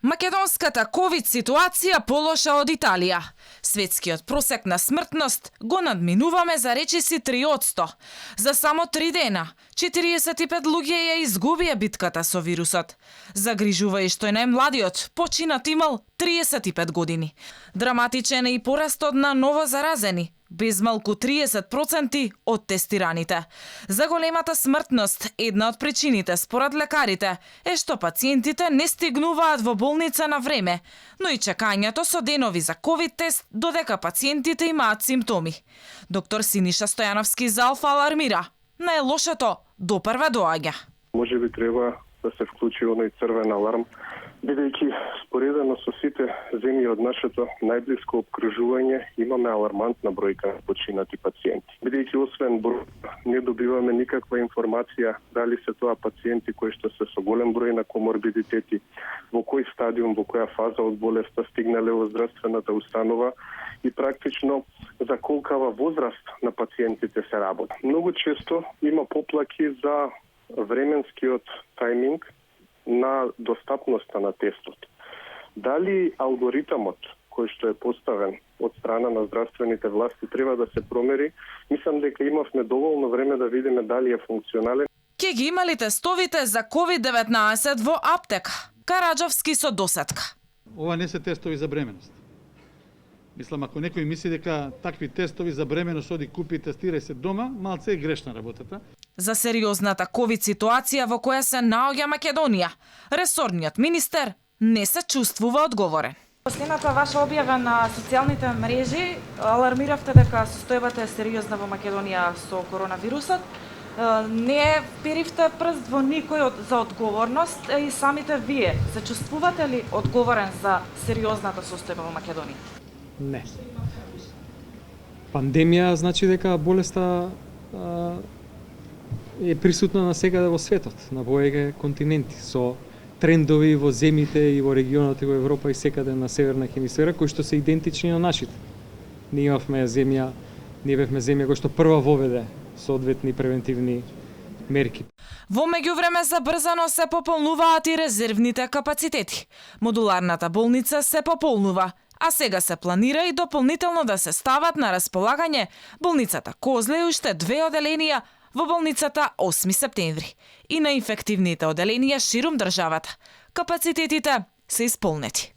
Македонската ковид ситуација полоша од Италија. Светскиот просек на смртност го надминуваме за речиси 3%. За само 3 дена 45 луѓе ја изгубија битката со вирусот. Загрижува и што е најмладиот, починат имал 35 години. Драматичен е и порастот на ново заразени, без малку 30% од тестираните. За големата смртност, една од причините според лекарите е што пациентите не стигнуваат во болница на време, но и чекањето со денови за ковид тест додека пациентите имаат симптоми. Доктор Синиша Стојановски за Алфа алармира. Најлошото допрва доаѓа. Може би треба да се вклучи оној црвен аларм, бидејќи споредено со сите земји од нашето најблиско обкружување имаме алармантна бројка на починати пациенти. Бидејќи освен број не добиваме никаква информација дали се тоа пациенти кои што се со голем број на коморбидитети, во кој стадиум, во која фаза од болеста стигнале во здравствената установа и практично за колкава возраст на пациентите се работи. Многу често има поплаки за временскиот тајминг на достапноста на тестот. Дали алгоритмот кој што е поставен од страна на здравствените власти треба да се промери, мислам дека имавме доволно време да видиме дали е функционален. Ке ги имали тестовите за COVID-19 во аптека. Караджовски со досетка. Ова не се тестови за бременост. Мислам, ако некој мисли дека такви тестови за бременост оди купи, тестирај се дома, малце е грешна работата. За сериозната ковид ситуација во која се наоѓа Македонија, ресорниот министер не се чувствува одговорен. Последната ваша објава на социјалните мрежи алармиравте дека состојбата е сериозна во Македонија со коронавирусот. Не перивте прст во никој за одговорност и самите вие се чувствувате ли одговорен за сериозната состојба во Македонија? Не. Пандемија значи дека болеста е присутна насекаде во светот, на повеќе континенти, со трендови во земјите и во регионот и во Европа и секаде на северна хемисфера кои што се идентични на нашите. Ние бевме земја која што прва воведе соодветни превентивни мерки. Во меѓувреме забрзано се пополнуваат и резервните капацитети. Модуларната болница се пополнува, а сега се планира и дополнително да се стават на располагање болницата Козле и уште 2 оделенија во болницата 8 септември и на инфективните оделенија ширум државата. Капацитетите се исполнети.